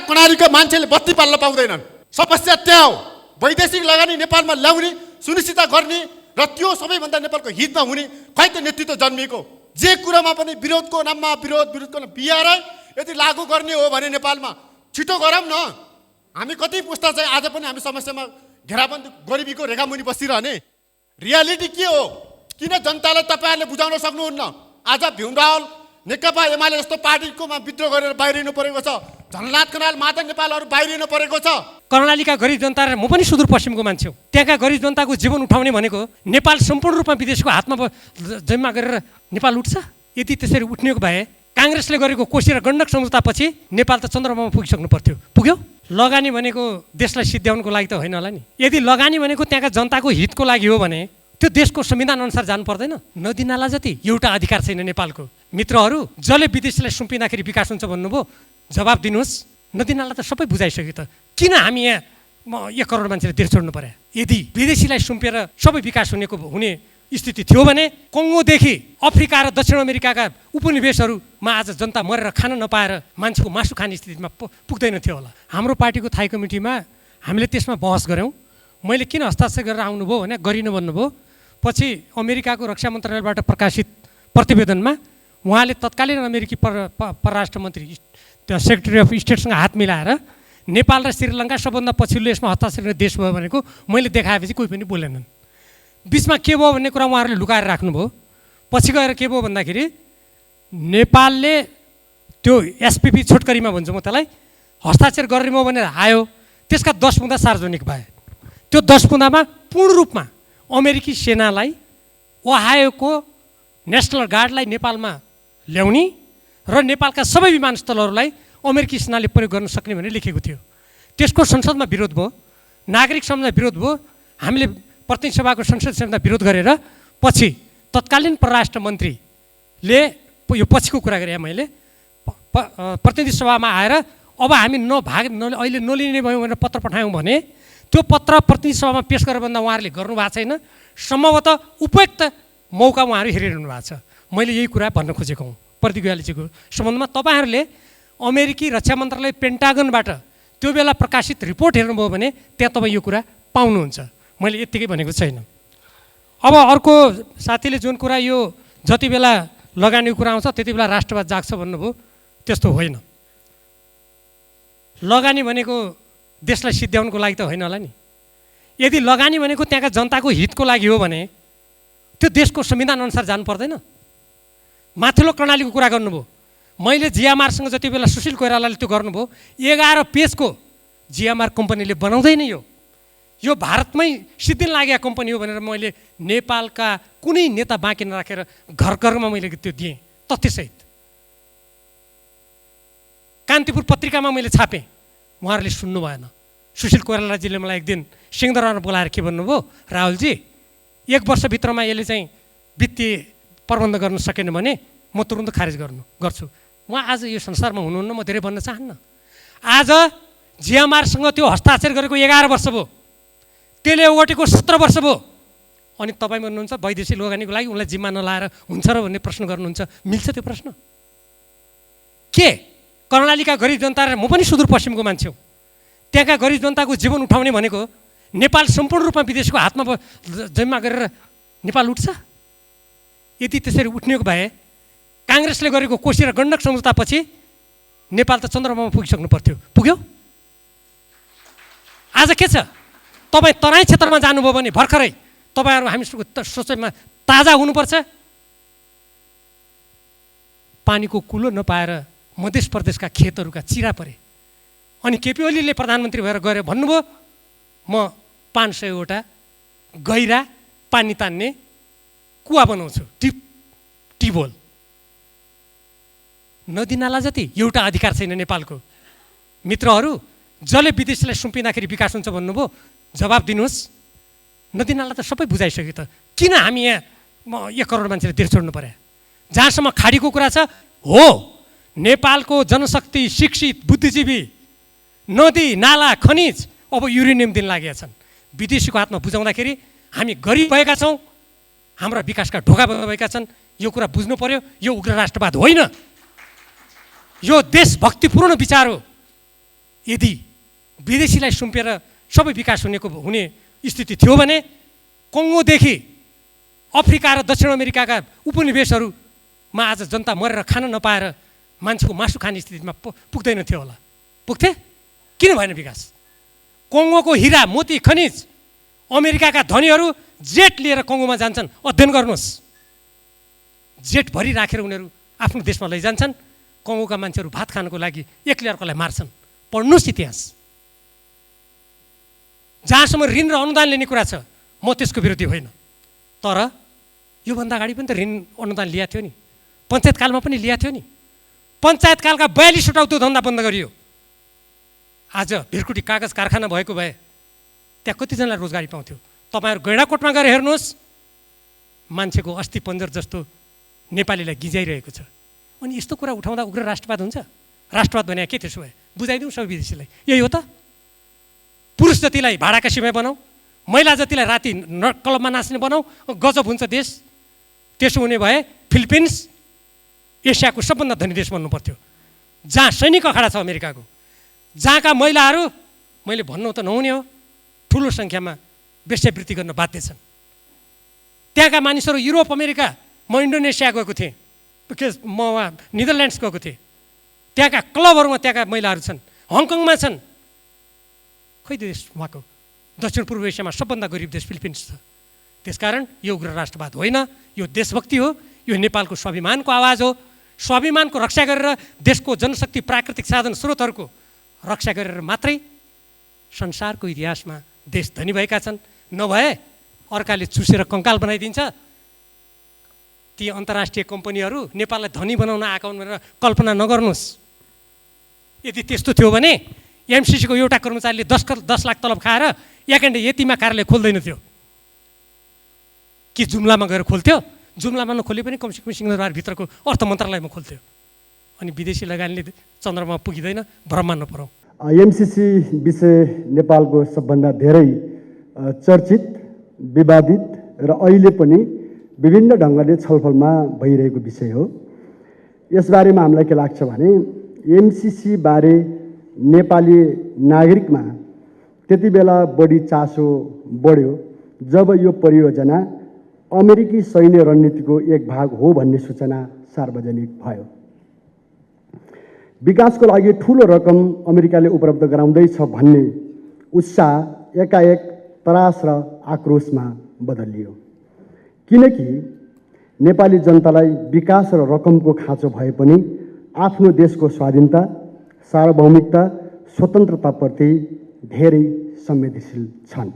कर्णालीका मान्छेले बत्ती पाल्न पाउँदैनन्। समस्या त्यहाँ हो। वैदेशिक लगानी नेपालमा ल्याउने सुनिश्चित गर्ने र त्यो सबैभन्दा नेपालको हितमा हुने खै त नेतृत्व जन्मिएको। जे कुरामा पनि विरोधको नाममा विरोधको बिहार यदि लागू गर्ने हो भने नेपालमा छिटो गरौँ न। हामी कति पुस्ता चाहिँ आज पनि हामी समस्यामा घेराबन्दी गरिबीको रेखामुनि बसिरहने। रियालिटी के हो? किन जनतालाई तपाईँहरूले बुझाउन सक्नुहुन्न? आज भीम रावल नेकपा एमाले जस्तो पार्टीकोमा विद्रोह गरेर बाहिरिनु परेको छ। झलनाथ खनाल माधव नेपालहरू बाहिरिनु परेको छ। कर्णालीका गरिब जनता र म पनि सुदूरपश्चिमको मान्छे हो। त्यहाँका गरिब जनताको जीवन उठाउने भनेको नेपाल सम्पूर्ण रूपमा विदेशको हातमा जम्मा गरेर नेपाल उठ्छ। यदि त्यसरी उठ्नेको भए काङ्ग्रेसले गरेको कोशी र गण्डक सम्झौतापछि नेपाल त चन्द्रमामा पुगिसक्नु पर्थ्यो। पुग्यो? लगानी भनेको देशलाई सिद्ध्याउनुको लागि त होइन होला नि। यदि लगानी भनेको त्यहाँका जनताको हितको लागि हो भने त्यो देशको संविधान अनुसार जानु पर्दैन? नदी नाला जति एउटा अधिकार छैन नेपालको। मित्रहरू, जसले विदेशीलाई सुम्पिँदाखेरि विकास हुन्छ भन्नुभयो, जवाब दिनुहोस्। नदी नाला त सबै बुझाइसक्यो त किन हामी यहाँ 1 करोड मान्छेले देश छोड्नु पर्यो? यदि विदेशीलाई सुम्पेर सबै विकास हुने स्थिति थियो भने कङ्गोदेखि अफ्रिका र दक्षिण अमेरिकाका उपनिवेशहरूमा आज जनता मरेर खान नपाएर मान्छेको मासु खाने स्थितिमा पुग्दैन थियो होला। हाम्रो पार्टीको थाई कमिटीमा हामीले त्यसमा बहस गऱ्यौँ। मैले किन हस्ताक्षर गरेर आउनुभयो भने गरिनु भन्नुभयो। पछि अमेरिकाको रक्षा मन्त्रालयबाट प्रकाशित प्रतिवेदनमा उहाँले तत्कालीन अमेरिकी परराष्ट्र मन्त्री सेक्रेटरी अफ स्टेटसँग हात मिलाएर नेपाल र श्रीलङ्का सबभन्दा पछिल्लो यसमा हस्ताक्षर गर्ने देश भयो भनेको मैले देखाएपछि कोही पनि बोलेनन्। बिचमा के भयो भन्ने कुरा उहाँहरूले लुकाएर राख्नुभयो। पछि गएर के भयो भन्दाखेरि नेपालले त्यो एसपिपी छोटकरीमा भन्छु म त्यसलाई हस्ताक्षर गर्ने भयो भनेर आयो। त्यसका 10 बुँदा सार्वजनिक भए। त्यो 10 बुँदामा पूर्ण रूपमा अमेरिकी सेनालाई ओहायोको नेसनल गार्डलाई नेपालमा ल्याउने र नेपालका सबै विमानस्थलहरूलाई अमेरिकी सेनाले प्रयोग गर्न सक्ने भनेर लेखेको थियो। त्यसको संसदमा विरोध भयो, नागरिक समाजमा विरोध भयो। हामीले प्रतिनिधि सभाको संसद समितिमा विरोध गरेर पछि तत्कालीन परराष्ट्र मन्त्रीले यो पछिको कुरा गरेँ मैले प्रतिनिधि सभामा आएर अब हामी अहिले नलिने भयौँ भनेर पत्र पठायौँ भने त्यो पत्र प्रतिनिधि सभामा पेश गरेर भन्दा उहाँहरूले गर्नु भएको छैन। सम्भवतः उपयुक्त मौका उहाँहरू हेरिरहनु भएको छ। मैले यही कुरा भन्न खोजेको हुँ। प्रतिज्ञालीजीको सम्बन्धमा तपाईँहरूले अमेरिकी रक्षा मन्त्रालय पेन्टागनबाट त्यो बेला प्रकाशित रिपोर्ट हेर्नुभयो भने त्यहाँ तपाईँ यो कुरा पाउनुहुन्छ। मैले यत्तिकै भनेको छैन। अब अर्को साथीले जुन कुरा यो जति बेला लगानीको कुरा आउँछ त्यति बेला राष्ट्रवाद जाग्छ भन्नुभयो, त्यस्तो होइन। लगानी भनेको देशलाई सिद्ध्याउनुको लागि त होइन होला नि। यदि लगानी भनेको त्यहाँका जनताको हितको लागि हो भने त्यो देशको संविधान अनुसार जानु पर्दैन? माथिल्लो कर्णालीको कुरा गर्नुभयो। मैले जिएमआरसँग जति बेला सुशील कोइरालाले त्यो गर्नुभयो 11 पेजको जिएमआर कम्पनीले बनाउँदैन। यो भारतमै सिद्धिन लागेको कम्पनी हो भनेर मैले नेपालका कुनै नेता बाँकी नराखेर घर घरमा मैले त्यो दिएँ तथ्यसहित। कान्तिपुर पत्रिकामा मैले छापेँ, उहाँहरूले सुन्नु भएन। सुशील कोइरालाजीले मलाई एक दिन सिंहदरबारमा बोलाएर के भन्नुभयो, राहुलजी 1 वर्षभित्रमा यसले चाहिँ वित्तीय प्रबन्ध गर्न सकेन भने म तुरुन्त खारेज गर्छु। उहाँ आज यो संसारमा हुनुहुन्न, म धेरै भन्न चाहन्न। आज जिएमआरसँग त्यो हस्ताक्षर गरेको 11 वर्ष भयो, त्यसले ओगटेको 17 वर्ष भयो। अनि तपाईँ भन्नुहुन्छ वैदेशिक लगानीको लागि उनलाई जिम्मा नलाएर हुन्छ र भन्ने प्रश्न गर्नुहुन्छ। मिल्छ त्यो प्रश्न? के कर्णालीका गरिब जनता र म पनि सुदूरपश्चिमको मान्छे हो। त्यहाँका गरिब जनताको जीवन उठाउने भनेको नेपाल सम्पूर्ण रूपमा विदेशको हातमा जम्मा गरेर नेपाल उठ्छ। यदि त्यसरी उठ्नेको भए काङ्ग्रेसले गरेको कोशी र गण्डक सम्झौतापछि नेपाल त चन्द्रमामा पुगिसक्नु पर्थ्यो। पुग्यो? आज के छ? तपाईँ तराई क्षेत्रमा जानुभयो भने भर्खरै तपाईँहरू हामी सोचाइमा ताजा हुनुपर्छ। पानीको कुलो नपाएर मध्य प्रदेशका खेतहरूका चिरा परे। अनि केपी ओलीले प्रधानमन्त्री भएर गएर भन्नुभयो म 500वटा गहिरा पानी तान्ने कुवा बनाउँछु, टिबोल। नदी नाला जति एउटा अधिकार छैन नेपालको। मित्रहरू, जसले विदेशीलाई सुम्पिँदाखेरि विकास हुन्छ भन्नुभयो, जवाब दिनुहोस्। नदी नाला त सबै बुझाइसक्यो त किन हामी यहाँ 1 करोड मान्छेले देश छोड्नु पर्यो? जहाँसम्म खाडीको कुरा छ, हो नेपालको जनशक्ति, शिक्षित, बुद्धिजीवी, नदी नाला, खनिज अब युरेनियम दिन लागेका छन्। विदेशीको हातमा बुझाउँदाखेरि हामी गरिब भएका छौँ, हाम्रा विकासका ढोका भएका छन्। यो कुरा बुझ्नु पर्यो। यो उग्र राष्ट्रवाद होइन, यो देशभक्तिपूर्ण विचार हो। यदि विदेशीलाई सुम्पेर सबै विकास हुने स्थिति थियो भने कङ्गोदेखि अफ्रिका र दक्षिण अमेरिकाका उपनिवेशहरूमा आज जनता मरेर खान नपाएर मान्छेको मासु खाने स्थितिमा पुग्दैन थियो होला। पुग्थे? किन भएन विकास? कङ्गोको हिरा मोती खनिज अमेरिकाका धनीहरू जेट लिएर कङ्गोमा जान्छन्। अध्ययन गर्नुहोस्, जेट भरि राखेर उनीहरू आफ्नो देशमा लैजान्छन्। कङ्गोका मान्छेहरू भात खानको लागि एकले अर्कोलाई मार्छन्। पढ्नुहोस् इतिहास। जहाँसम्म ऋण र अनुदान लिने कुरा छ म त्यसको विरोधी होइन, तर योभन्दा अगाडि पनि त ऋण अनुदान लिएको थियो नि, पञ्चायतकालमा पनि लिएको थियो नि। पञ्चायतकालका 42वटा उद्योग धन्दा बन्द गरियो। आज भिरकुटी कागज कारखाना भएको भए त्यहाँ कतिजनालाई रोजगारी पाउँथ्यो? तपाईँहरू गैँडाकोटमा गएर हेर्नुहोस्, मान्छेको अस्थि पन्जर जस्तो नेपालीलाई गिजाइरहेको छ। अनि यस्तो कुरा उठाउँदा उग्र राष्ट्रवाद हुन्छ? राष्ट्रवाद भने के त्यसो भए? बुझाइदिउँ सबै विदेशीलाई, यही हो त। पुरुष जतिलाई भाडाका सिमाइ बनाऊ, महिला जतिलाई राति क्लबमा नाच्ने बनाऊ, गजब हुन्छ देश। त्यसो हुने भए फिलिपिन्स एसियाको सबभन्दा धनी देश बन्नु पर्थ्यो, जहाँ सैनिक अखाडा छ अमेरिकाको, जहाँका महिलाहरू मैले भन्नु त नहुने हो ठुलो सङ्ख्यामा वेश्यावृत्ति गर्न बाध्य छन्। त्यहाँका मानिसहरू युरोप अमेरिका, म इन्डोनेसिया गएको थिएँ, म वहाँ नेदरल्यान्ड्स गएको थिएँ, त्यहाँका क्लबहरूमा त्यहाँका महिलाहरू छन्, हङकङमा छन्। खै देश उहाँको दक्षिण पूर्व एसियामा सबभन्दा गरिब देश फिलिपिन्स छ। त्यसकारण यो उग्र राष्ट्रवाद होइन, यो देशभक्ति हो। यो नेपालको स्वाभिमानको आवाज हो। स्वाभिमानको रक्षा गरेर देशको जनशक्ति प्राकृतिक साधन स्रोतहरूको रक्षा गरेर मात्रै संसारको इतिहासमा देश धनी भएका छन्। नभए अर्काले चुसेर कङ्काल बनाइदिन्छ। ती अन्तर्राष्ट्रिय कम्पनीहरू नेपाललाई धनी बनाउन आएका हुन् भनेर कल्पना नगर्नुहोस्। यदि त्यस्तो थियो भने एमसिसीको एउटा कर्मचारीले 10 लाख तलब खाएर याकेन्डे यतिमा कार्यालय खोल्दैन थियो कि जुम्लामा गएर खोल्थ्यो? जुम्लामा नखोले पनि कमसेकम सिंहदरबारभित्रको अर्थ मन्त्रालयमा खोल्थ्यो। अनि विदेशी लगानीले चन्द्रमा पुगिँदैन, भ्रममा नपरौँ। एमसिसी विषय नेपालको सबभन्दा धेरै चर्चित, विवादित र अहिले पनि विभिन्न ढङ्गले छलफलमा भइरहेको विषय हो। यसबारेमा हामीलाई के लाग्छ भने एमसिसी बारे नेपाली नागरिकमा त्यति बेला बढी चासो बढ्यो जब यो परियोजना अमेरिकी सैन्य रणनीतिको एक भाग हो भन्ने सूचना सार्वजनिक भयो। विकासको लागि ठुलो रकम अमेरिकाले उपलब्ध गराउँदैछ भन्ने उत्साह एकाएक त्रास र आक्रोशमा बदलियो, किनकि नेपाली जनतालाई विकास र रकमको खाँचो भए पनि आफ्नो देशको स्वाधीनता, सार्वभौमिकता, स्वतन्त्रताप्रति धेरै संवेदनशील छन्।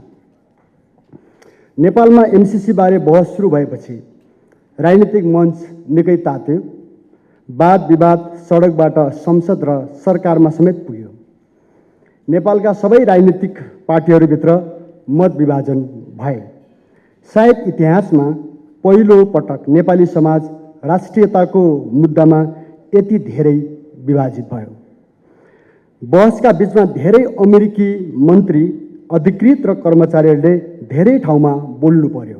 नेपालमा एमसिसी बारे बहस सुरु भएपछि राजनीतिक मञ्च निकै तात्यो। वाद विवाद सडकबाट संसद र सरकारमा समेत पुग्यो। नेपालका सबै राजनीतिक पार्टीहरूभित्र मत विभाजन भए। सायद इतिहासमा पहिलो पटक नेपाली समाज राष्ट्रियताको मुद्दामा यति धेरै विभाजित भयो। बहसका बीचमा धेरै अमेरिकी मन्त्री, अधिकृत र कर्मचारीहरूले धेरै ठाउँमा बोल्नु पर्यो,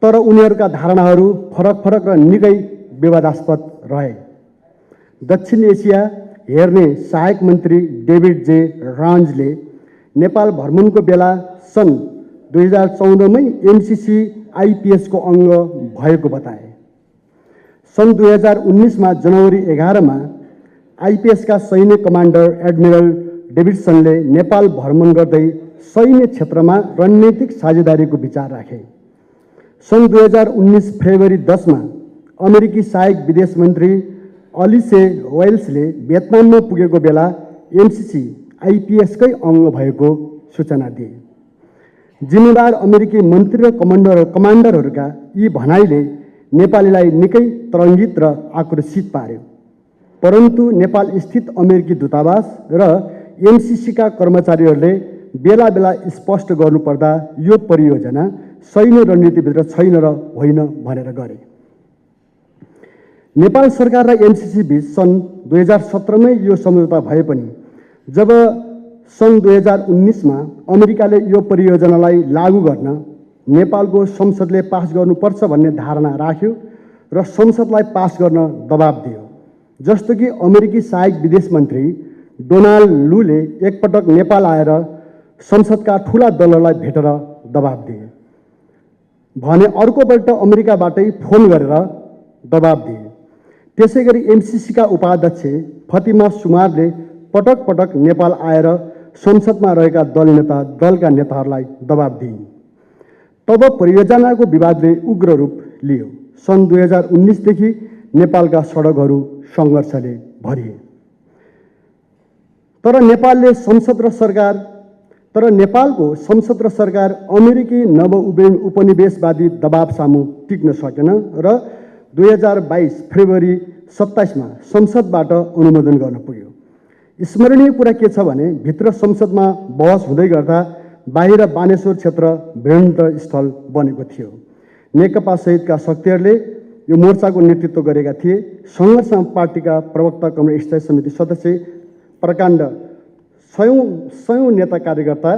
तर उनीहरूका धारणाहरू फरक फरक र निकै विवादास्पद रहे। दक्षिण एसिया हेर्ने सहायक मन्त्री डेभिड जे रान्जले नेपाल भ्रमणको बेला सन् 2014मै एमसिसी आइपिएसको अङ्ग भएको बताए। सन् 2019मा जनवरी 11मा आइपिएसका सैन्य कमान्डर एडमिरल डेभिडसनले नेपाल भ्रमण गर्दै सैन्य क्षेत्रमा रणनीतिक साझेदारीको विचार राखे। सन् 2019 फेब्रुअरी 10मा अमेरिकी सहायक विदेश मन्त्री अलिसे वेल्सले भियतनाममा पुगेको बेला एमसिसी आइपिएसकै अङ्ग भएको सूचना दिए। जिम्मेदार अमेरिकी मन्त्री र कमान्डरहरूका यी भनाइले नेपालीलाई निकै तरङ्गित र आक्रोशित पार्यो। परन्तु नेपाल स्थित अमेरिकी दूतावास र एमसिसीका कर्मचारीहरूले बेला बेला स्पष्ट गर्नुपर्दा यो परियोजना सैन्य रणनीतिभित्र छैन र होइन भनेर गरे। नेपाल सरकार र एमसिसी बीच सन् 2017मै यो सम्झौता भए पनि जब सन् 2019मा अमेरिकाले यो परियोजनालाई लागू गर्न नेपालको संसदले पास गर्नुपर्छ भन्ने धारणा राख्यो र संसदलाई पास गर्न दबाब दियो। जस्तो कि अमेरिकी सहायक विदेश मन्त्री डोनाल्ड लूले एकपटक नेपाल आएर संसदका ठुला दलहरूलाई भेटेर दबाब दिए भने अर्कोपल्ट अमेरिकाबाटै फोन गरेर दबाब दिए। त्यसै गरी एमसिसीका उपाध्यक्ष फतिमा सुमारले पटक पटक नेपाल आएर संसदमा रहेका दलका नेताहरूलाई दबाब दिइन्। तब परियोजनाको विवादले उग्र रूप लियो। सन् 2019 देखि नेपालका सडकहरू सङ्घर्षले भरिए। तर नेपालको संसद र सरकार अमेरिकी नव उपनिवेशवादी दबाब सामु टिक्न सकेन र 2022 फेब्रुअरी 27 मा संसदबाट अनुमोदन गर्न पुग्यो। स्मरणीय कुरा के छ भने भित्र संसदमा बहस हुँदै गर्दा बाहिर बानेश्वर क्षेत्र भिडन्त स्थल बनेको थियो। नेकपा सहितका शक्तिहरूले यो मोर्चाको नेतृत्व गरेका थिए। सङ्घर्षमा पार्टीका प्रवक्ता कमल स्थायी समिति सदस्य प्रचण्ड सयौं नेता कार्यकर्ता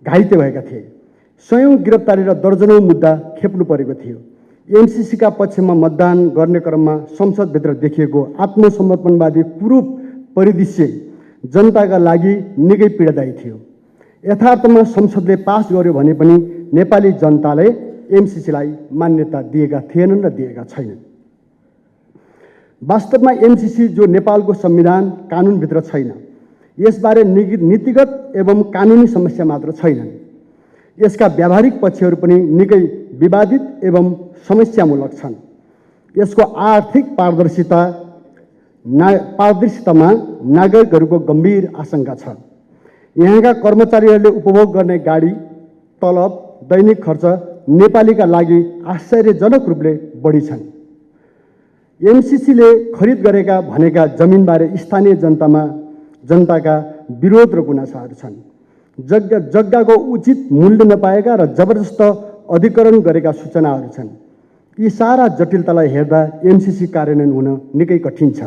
घाइते भएका थिए। सयौं गिरफ्तारी र दर्जनौं मुद्दा खेप्नु परेको थियो। एमसिसीका पक्षमा मतदान गर्ने क्रममा संसदभित्र देखिएको आत्मसमर्पणवादी कुरूप परिदृश्य जनताका लागि निकै पीडादायी थियो। यथार्थमा संसदले पास गर्यो भने पनि नेपाली जनताले एमसिसीलाई मान्यता दिएका थिएनन् र दिएका छैनन्। वास्तवमा एमसिसी जो नेपालको संविधान कानुनभित्र छैन, यसबारे नीतिगत एवं कानुनी समस्या मात्र छैनन्, यसका व्यावहारिक पक्षहरू पनि निकै विवादित एवं समस्यामूलक छन्। यसको आर्थिक पारदर्शितामा नागरिकहरूको गम्भीर आशंका छ। यहाँका कर्मचारीहरूले उपभोग गर्ने गाडी, तलब, दैनिक खर्च नेपालीका लागि आश्चर्यजनक रूपले बढी छन्। एमसिसीले खरिद गरेका भनेका जमिनबारे स्थानीय जनताका विरोध र गुनासाहरू छन्। जग्गाको उचित मूल्य नपाएका र जबरजस्त अधिकरण गरेका सूचनाहरू छन्। यी सारा जटिलतालाई हेर्दा एमसिसी कार्यान्वयन हुन निकै कठिन छ।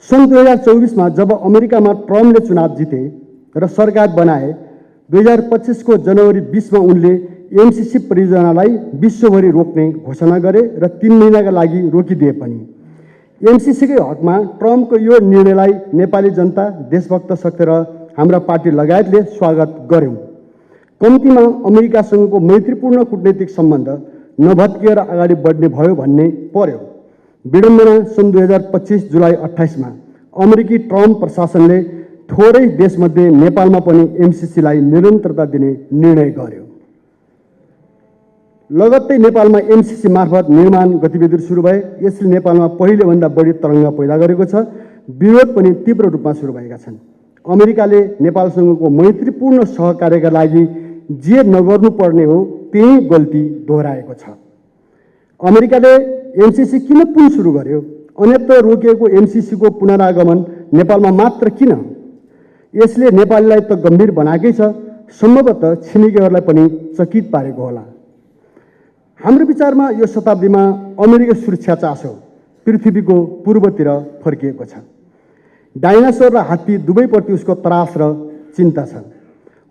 सन् 2024 मा जब अमेरिकामा ट्रम्पले चुनाव जिते र सरकार बनाए, 2025 को जनवरी 20 मा उनले एमसिसी परियोजनालाई विश्वभरि रोक्ने घोषणा गरे र 3 महिनाका लागि रोकिदिए पनि। एमसिसीकै हकमा ट्रम्पको यो निर्णयलाई नेपाली जनता, देशभक्त शक्ति र हाम्रा पार्टी लगायतले स्वागत गर्यौं। कम्तीमा अमेरिकासँगको मैत्रीपूर्ण कूटनैतिक सम्बन्ध नभत्किएर अगाडि बढ्ने भयो भन्ने पर्यो। विडम्बना सन् 2025 जुलाई 28 मा अमेरिकी ट्रम्प प्रशासनले थोरै देशमध्ये नेपालमा पनि एमसिसीलाई निरन्तरता दिने निर्णय गर्यो। लगत्तै नेपालमा एमसिसी मार्फत निर्माण गतिविधिहरू सुरु भए। यसले नेपालमा पहिलेभन्दा बढी तरङ्ग पैदा गरेको छ। विरोध पनि तीव्र रूपमा सुरु भएका छन्। अमेरिकाले नेपालसँगको मैत्रीपूर्ण सहकार्यका लागि जे नगर्नु पर्ने हो त्यही गल्ती दोहोऱ्याएको छ। अमेरिकाले एमसिसी किन पुनः सुरु गर्यो? अन्यत्र रोकिएको एमसिसीको पुनरागमन नेपालमा मात्र किन? यसले नेपालीलाई त गम्भीर बनाएकै छ, सम्भवतः छिमेकीहरूलाई पनि चकित पारेको होला। हाम्रो विचारमा यो शताब्दीमा अमेरिकी सुरक्षा चासो पृथ्वीको पूर्वतिर फर्किएको छ। डाइनासोर र हात्ती दुवैप्रति उसको त्रास र चिन्ता छ।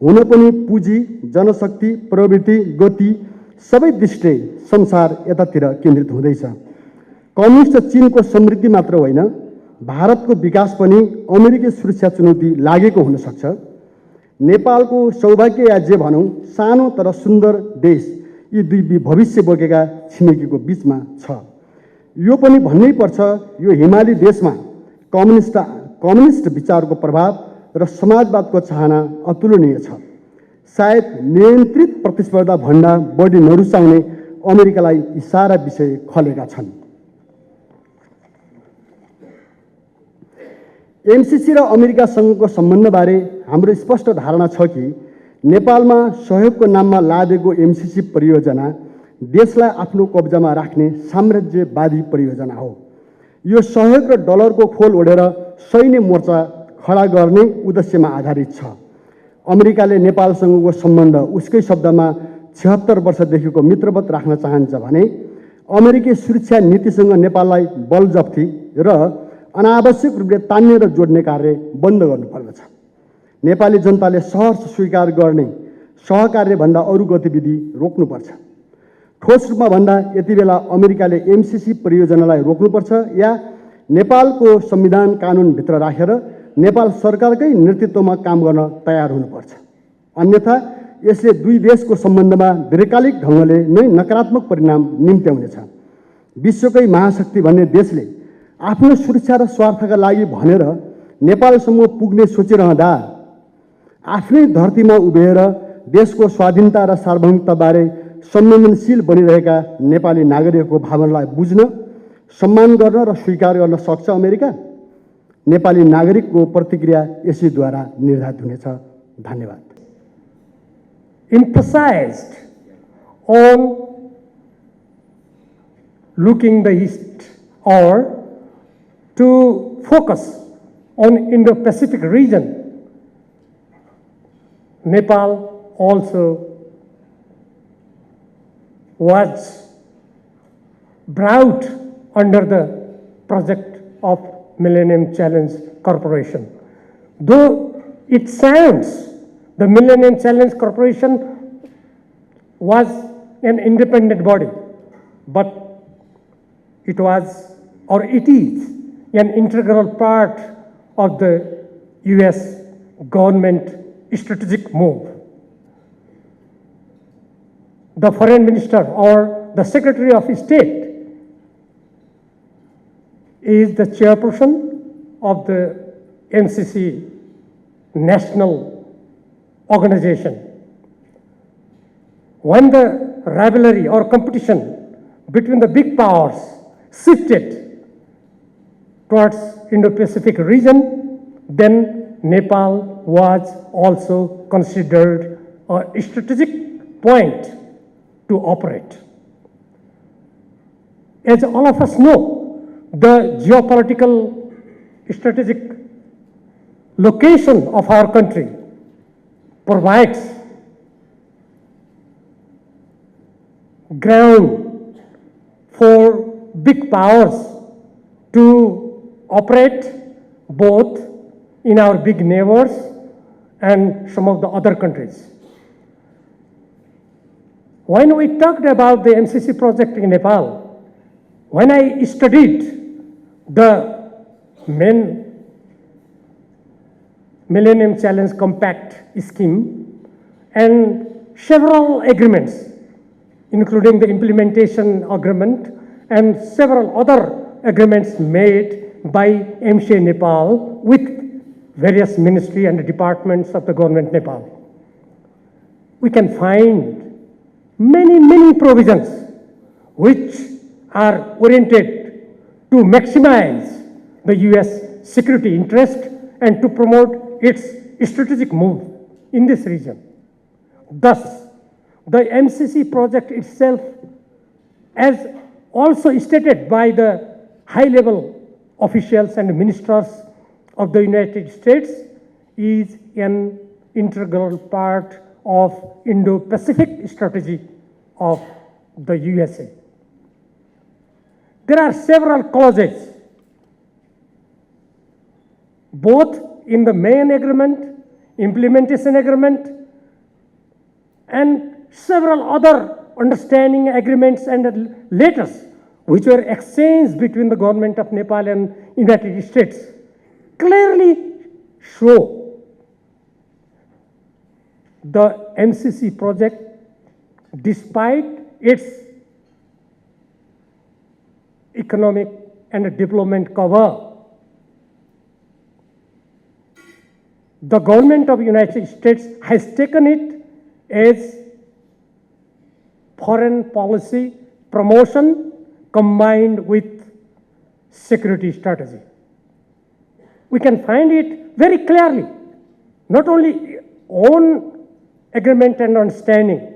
हुन पनि पुँजी, जनशक्ति, प्रवृत्ति, गति सबै दृष्टि संसार यतातिर केन्द्रित हुँदैछ। कम्युनिस्ट चीनको समृद्धि मात्र होइन, भारतको विकास पनि अमेरिकी सुरक्षा चुनौती लागेको हुन सक्छ। नेपालको सौभाग्य या जे भनौँ, सानो तर सुन्दर देश यी दुई भविष्य बोकेका छिमेकीको बीचमा छ। यो पनि भन्नै पर्छ, यो हिमाली देशमा कम्युनिस्ट विचारको प्रभाव र समाजवादको चाहना अतुलनीय छ। सायद नियन्त्रित प्रतिस्पर्धा भन्दा बढी नरुचाउने अमेरिकालाई यी सारा विषय खलेका छन्। एमसिसी र अमेरिकासँगको सम्बन्धबारे हाम्रो स्पष्ट धारणा छ कि नेपालमा सहयोगको नाममा लादेको एमसिसी परियोजना देशलाई आफ्नो कब्जामा राख्ने साम्राज्यवादी परियोजना हो। यो सहयोग र डलरको खोल ओढेर सैन्य मोर्चा खडा गर्ने उद्देश्यमा आधारित छ। अमेरिकाले नेपालसँगको सम्बन्ध उसकै शब्दमा 76 वर्षदेखिको मित्रवत राख्न चाहन्छ भने अमेरिकी सुरक्षा नीतिसँग नेपाललाई बलजफ्ती र अनावश्यक रूपले तान्ने र जोड्ने कार्य बन्द गर्नुपर्दछ। नेपाली जनताले सहर्ष स्वीकार गर्ने सहकार्यभन्दा अरू गतिविधि रोक्नुपर्छ। ठोस रूपमा भन्दा यति बेला अमेरिकाले एमसिसी परियोजनालाई रोक्नुपर्छ या नेपालको संविधान कानुनभित्र राखेर नेपाल सरकारकै नेतृत्वमा काम गर्न तयार हुनुपर्छ। अन्यथा यसले दुई देशको सम्बन्धमा दीर्घकालिक ढङ्गले नै नकारात्मक परिणाम निम्त्याउनेछ। विश्वकै महाशक्ति भन्ने देशले आफ्नो सुरक्षा र स्वार्थका लागि भनेर नेपालसम्म पुग्ने सोचिरहँदा आफ्नै धरतीमा उभिएर देशको स्वाधीनता र सार्वभौमिकताबारे संवेदनशील बनिरहेका नेपाली नागरिकहरूको भावनालाई बुझ्न, सम्मान गर्न र स्वीकार गर्न सक्छ अमेरिका? नेपाली नागरिकको प्रतिक्रिया यसैद्वारा निर्धारित हुनेछ। धन्यवाद। Emphasized on looking the east or to focus on Indo-Pacific region, Nepal also was brought under the project of Millennium Challenge Corporation. Though it sounds the Millennium Challenge Corporation was an independent body, but it was or it is an integral part of the US government strategic move. The Foreign Minister or the Secretary of State is the chairperson of the NCC national organization. When the rivalry or competition between the big powers shifted towards Indo-Pacific region, then Nepal was also considered a strategic point to operate. As all of us know, the geopolitical strategic location of our country provides ground for big powers to operate both in our big neighbors and some of the other countries. When we talked about the MCC project in Nepal, when I studied the main Millennium Challenge Compact scheme and several agreements, including the implementation agreement and several other agreements made by MCA Nepal with various ministry and departments of the government Nepal, we can find many provisions which are oriented to maximize the US security interest and to promote its strategic move in this region. Thus, the MCC project itself, as also stated by the high-level officials and ministers of the United States, is an integral part of Indo-Pacific strategy of the USA. There are several clauses, both in the main agreement, implementation agreement, and several other understanding agreements and letters which were exchanged between the government of Nepal and United States, clearly show the MCC project, despite its economic and development cover, the government of United States has taken it as foreign policy promotion combined with security strategy. We can find it very clearly, not only on agreement and understanding,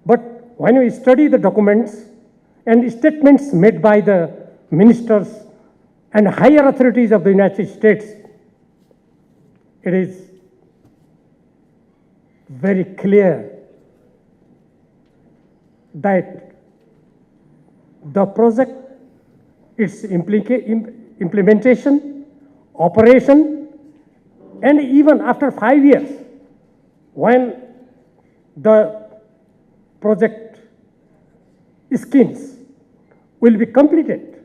but when we study the documents and statements made by the ministers and higher authorities of the United States, it is very clear that the project, its implementation, operation, and even after 5 years, when the project schemes will be completed,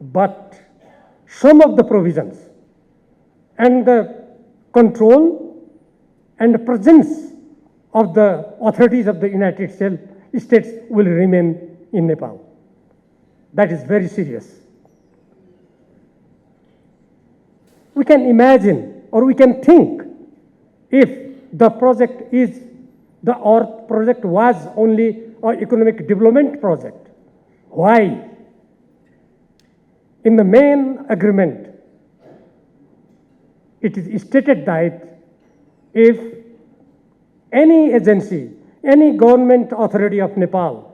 but some of the provisions and the control and the presence of the authorities of the United States will remain in Nepal. That is very serious. We can imagine or we can think if the project was only an economic development project, why? In the main agreement, it is stated that if any agency, any government authority of Nepal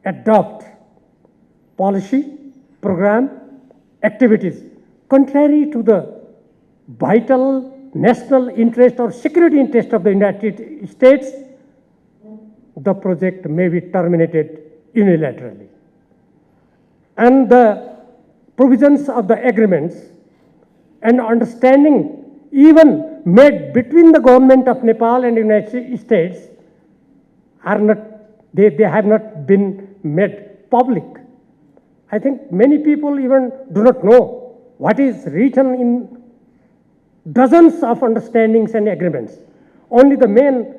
adopt policy, program, activities contrary to the vital national interest or security interest of the United States, the project may be terminated unilaterally. And the provisions of the agreements and understanding even made between the government of Nepal and the United States are not, they have not been made public. I think many people even do not know what is written in dozens of understandings and agreements. Only the main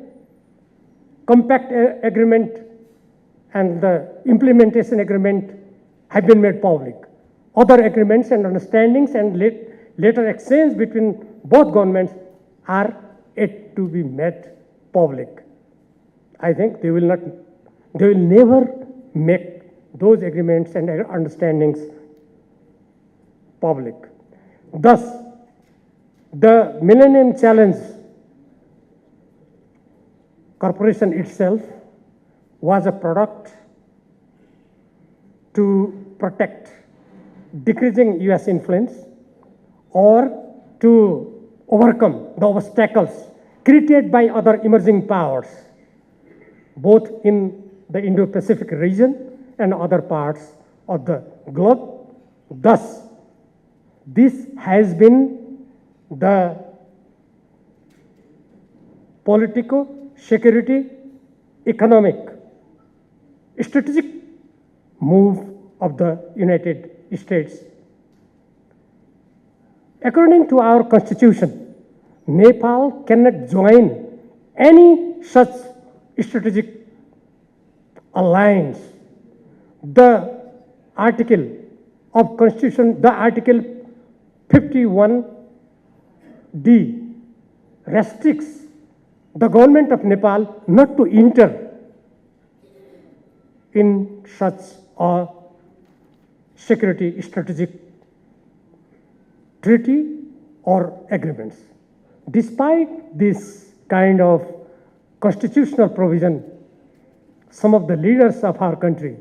compact agreement and the implementation agreement have been made public. Other agreements and understandings and later exchange between both governments are yet to be made public. I think they will never make those agreements and understandings public. Thus, the Millennium Challenge Corporation itself was a product to protect decreasing US influence or to overcome the obstacles created by other emerging powers, both in the Indo-Pacific region and other parts of the globe. Thus, this has been the political, security, economic, strategic move of the United States. According to our constitution, Nepal cannot join any such strategic alliance. The article of constitution, the article 51D restricts the government of Nepal not to enter in such a security strategic treaty or agreements. Despite this kind of constitutional provision, some of the leaders of our country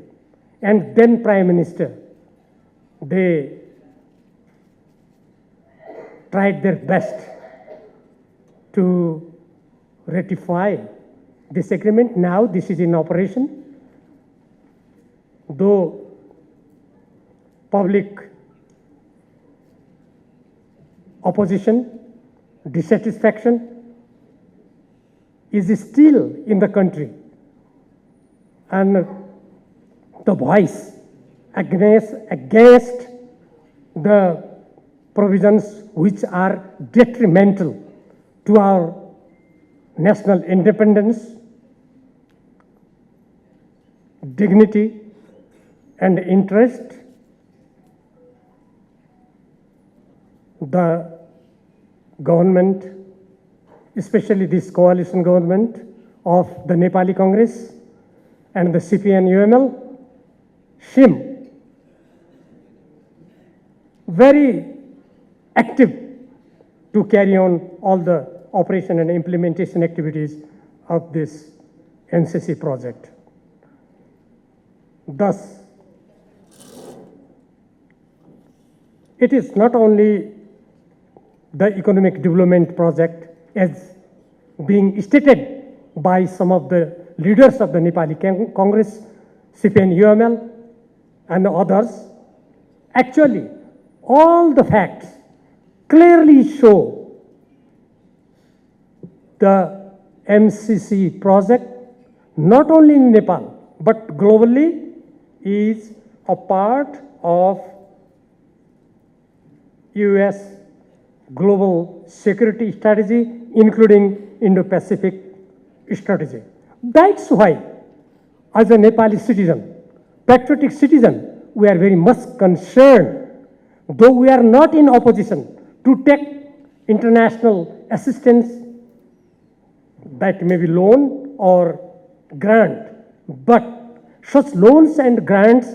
and then Prime Minister, they tried their best to ratify this agreement. Now this is in operation. Though public opposition, dissatisfaction is still in the country, and the voice against the provisions which are detrimental to our national independence, dignity, and interest, the government, especially this coalition government of the Nepali Congress and the CPN-UML, seem very active to carry on all the operation and implementation activities of this NCC project. Thus, it is not only the economic development project as being stated by some of the leaders of the Nepali Congress, CPN-UML, and others. Actually, all the facts clearly show the MCC project not only in Nepal, but globally, is a part of US global security strategy, including Indo-Pacific strategy. That's why, as a Nepali citizen, patriotic citizen, we are very much concerned, though we are not in opposition to take international assistance, that may be loan or grant, but such loans and grants,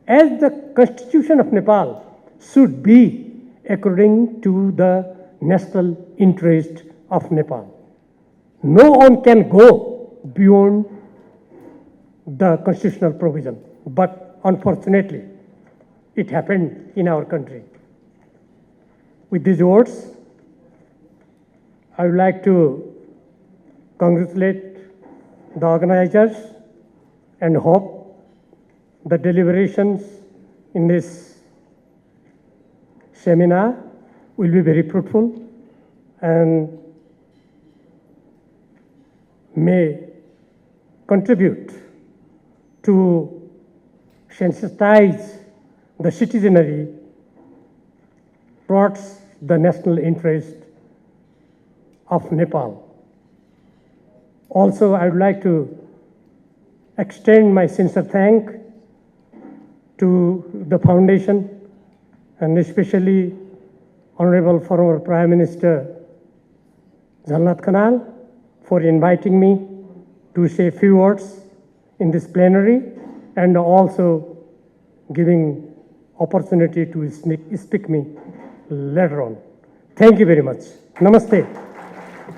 as the Constitution of Nepal, should be according to the national interest of Nepal. No one can go beyond the constitutional provision, but unfortunately, it happened in our country. With these words, I would like to congratulate the organizers and hope the deliberations in this seminar will be very fruitful and may contribute to sensitize the citizenry towards the national interest of Nepal. Also, I would like to extend my sincere thanks to the foundation and especially Honorable former Prime Minister Jalnath Khanal for inviting me to say a few words in this plenary and also giving opportunity to speak me later on. Thank you very much. Namaste.